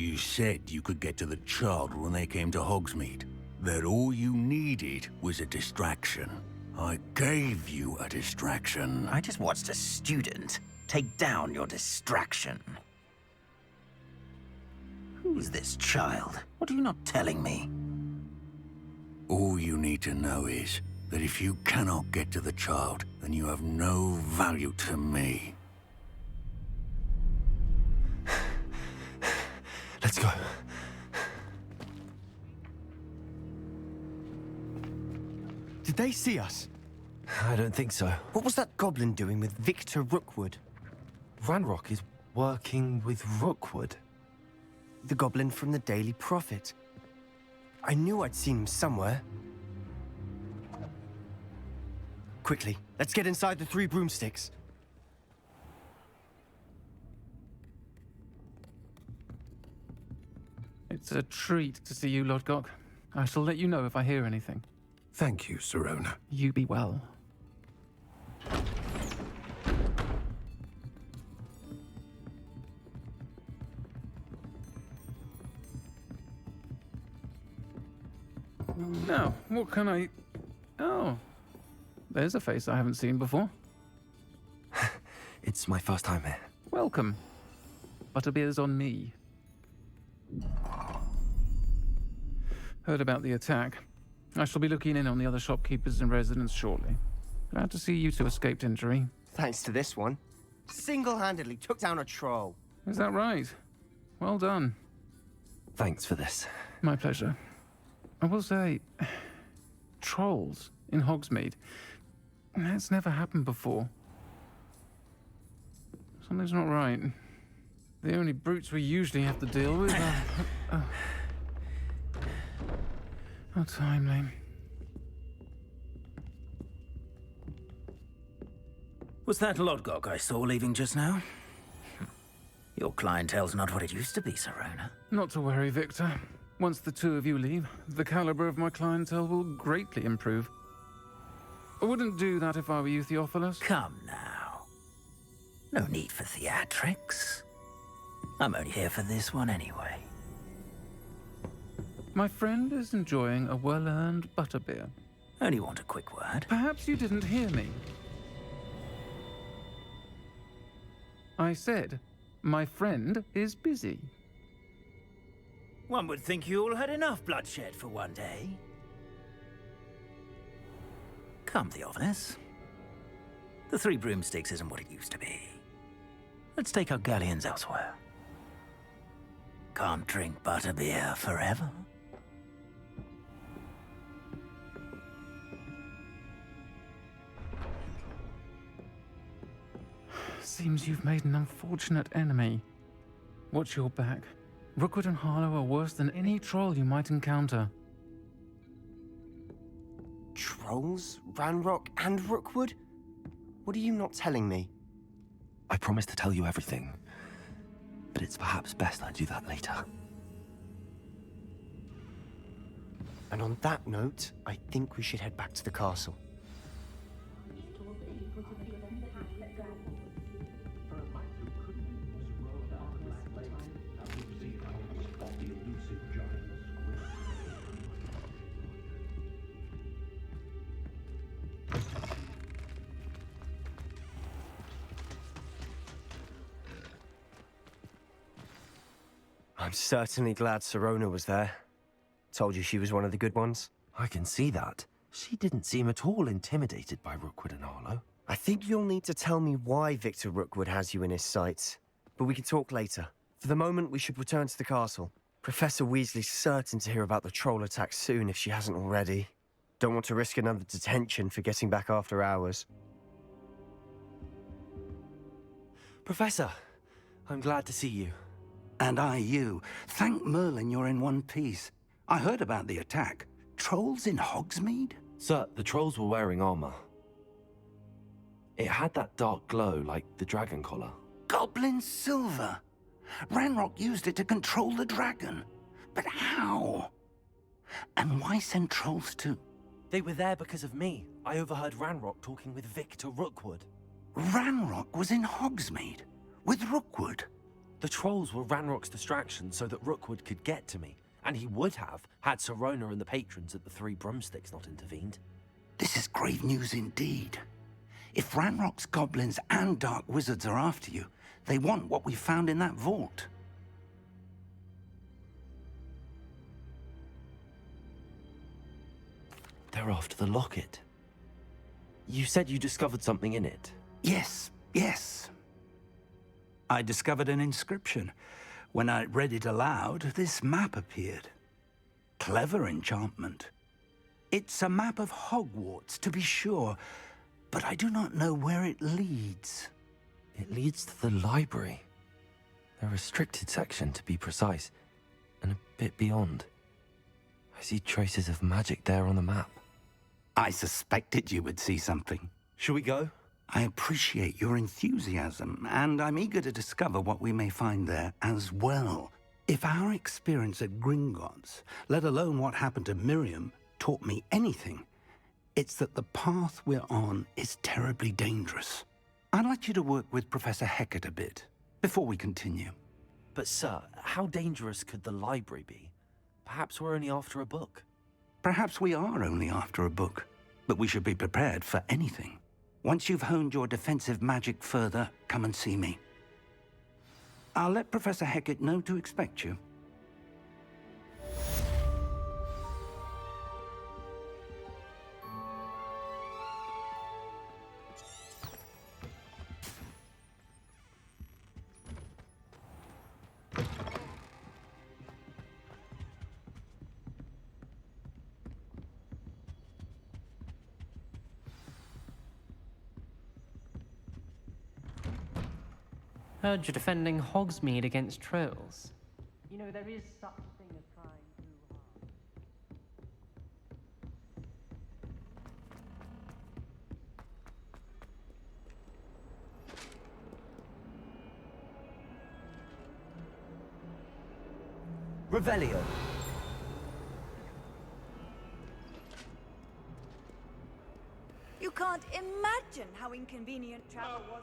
You said you could get to the child when they came to Hogsmeade. That all you needed was a distraction. I gave you a distraction. I just watched a student take down your distraction. Who's this child? What are you not telling me? All you need to know is that if you cannot get to the child, then you have no value to me. Let's go. Did they see us? I don't think so. What was that goblin doing with Victor Rookwood? Ranrock is working with Rookwood. The goblin from the Daily Prophet. I knew I'd seen him somewhere. Quickly, let's get inside the 3 broomsticks. It's a treat to see you, Lodgok. I shall let you know if I hear anything. Thank you, Sirona. You be well. Now, what can I... Oh, there's a face I haven't seen before. It's my first time here. Welcome. Butterbeer's on me. Heard about the attack. I shall be looking in on the other shopkeepers and residents shortly. Glad to see you two escaped injury. Thanks to this one. Single-handedly took down a troll. Is that right? Well done. Thanks for this. My pleasure. I will say, trolls in Hogsmeade. That's never happened before. Something's not right. The only brutes we usually have to deal with are... How timely. Was that Lodgok I saw leaving just now? Your clientele's not what it used to be, Sirona. Not to worry, Victor. Once the two of you leave, the caliber of my clientele will greatly improve. I wouldn't do that if I were you, Theophilus. Come now. No need for theatrics. I'm only here for this one anyway. My friend is enjoying a well-earned butterbeer. Only want a quick word. Perhaps you didn't hear me. I said, my friend is busy. One would think you all had enough bloodshed for one day. Come, Theophilus. The 3 broomsticks isn't what it used to be. Let's take our galleons elsewhere. Can't drink butterbeer forever. Seems you've made an unfortunate enemy. Watch your back. Rookwood and Harlow are worse than any troll you might encounter. Trolls? Ranrock and Rookwood? What are you not telling me? I promise to tell you everything, but it's perhaps best I do that later. And on that note, I think we should head back to the castle. I'm certainly glad Sirona was there. Told you she was one of the good ones. I can see that. She didn't seem at all intimidated by Rookwood and Harlow. I think you'll need to tell me why Victor Rookwood has you in his sights. But we can talk later. For the moment, we should return to the castle. Professor Weasley's certain to hear about the troll attack soon if she hasn't already. Don't want to risk another detention for getting back after hours. Professor, I'm glad to see you. And I you. Thank Merlin you're in one piece. I heard about the attack. Trolls in Hogsmeade? Sir, the trolls were wearing armor. It had that dark glow like the dragon collar. Goblin silver. Ranrock used it to control the dragon. But how? And why send trolls to... They were there because of me. I overheard Ranrock talking with Victor Rookwood. Ranrock was in Hogsmeade with Rookwood. The trolls were Ranrock's distraction so that Rookwood could get to me, and he would have had Sirona and the patrons at the Three Broomsticks not intervened. This is grave news indeed. If Ranrock's goblins and dark wizards are after you, they want what we found in that vault. They're after the locket. You said you discovered something in it. Yes. I discovered an inscription. When I read it aloud, this map appeared. Clever enchantment. It's a map of Hogwarts, to be sure, but I do not know where it leads. It leads to the library. The restricted section, to be precise, and a bit beyond. I see traces of magic there on the map. I suspected you would see something. Shall we go? I appreciate your enthusiasm, and I'm eager to discover what we may find there as well. If our experience at Gringotts, let alone what happened to Miriam, taught me anything, it's that the path we're on is terribly dangerous. I'd like you to work with Professor Hecat a bit, before we continue. But sir, how dangerous could the library be? Perhaps we're only after a book. Perhaps we are only after a book, but we should be prepared for anything. Once you've honed your defensive magic further, come and see me. I'll let Professor Hecat know to expect you. Heard you're defending Hogsmeade against trolls. You know, there is such a thing as trying too hard. Revelio. You can't imagine how inconvenient travel was.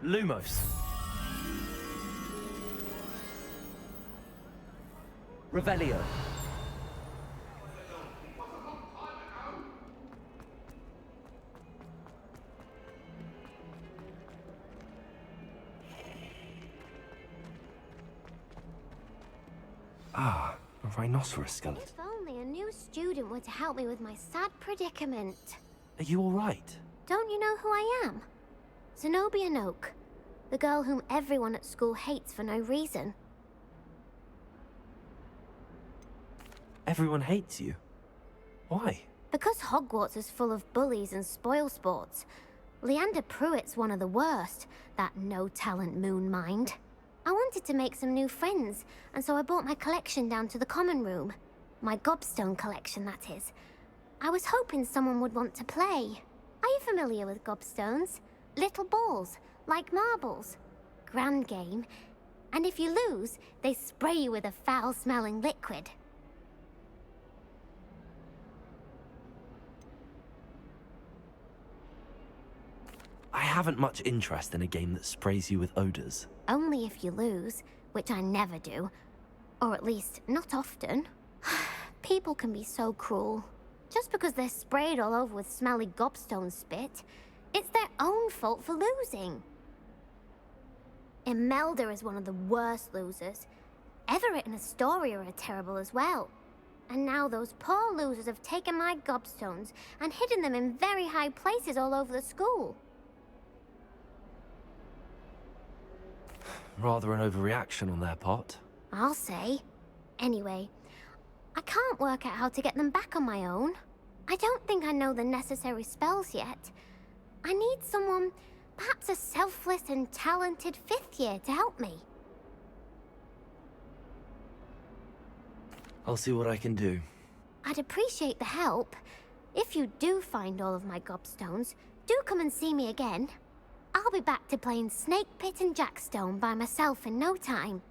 Lumos. Revelio. Ah, a rhinoceros skeleton. If only a new student were to help me with my sad predicament. Are you all right? Don't you know who I am? Zenobia Noak, the girl whom everyone at school hates for no reason. Everyone hates you. Why? Because Hogwarts is full of bullies and spoilsports. Leander Pruitt's one of the worst, that no-talent moon mind. I wanted to make some new friends, and so I brought my collection down to the common room. My gobstone collection, that is. I was hoping someone would want to play. Are you familiar with gobstones? Little balls, like marbles. Grand game. And if you lose, they spray you with a foul-smelling liquid. I haven't much interest in a game that sprays you with odors. Only if you lose, which I never do. Or at least, not often. People can be so cruel. Just because they're sprayed all over with smelly gobstone spit, it's their own fault for losing. Imelda is one of the worst losers. Everett and Astoria are terrible as well. And now those poor losers have taken my gobstones and hidden them in very high places all over the school. Rather an overreaction on their part. I'll say. Anyway, I can't work out how to get them back on my own. I don't think I know the necessary spells yet. I need someone, perhaps a selfless and talented fifth year to help me. I'll see what I can do. I'd appreciate the help. If you do find all of my gobstones, do come and see me again. I'll be back to playing Snake Pit and Jackstone by myself in no time.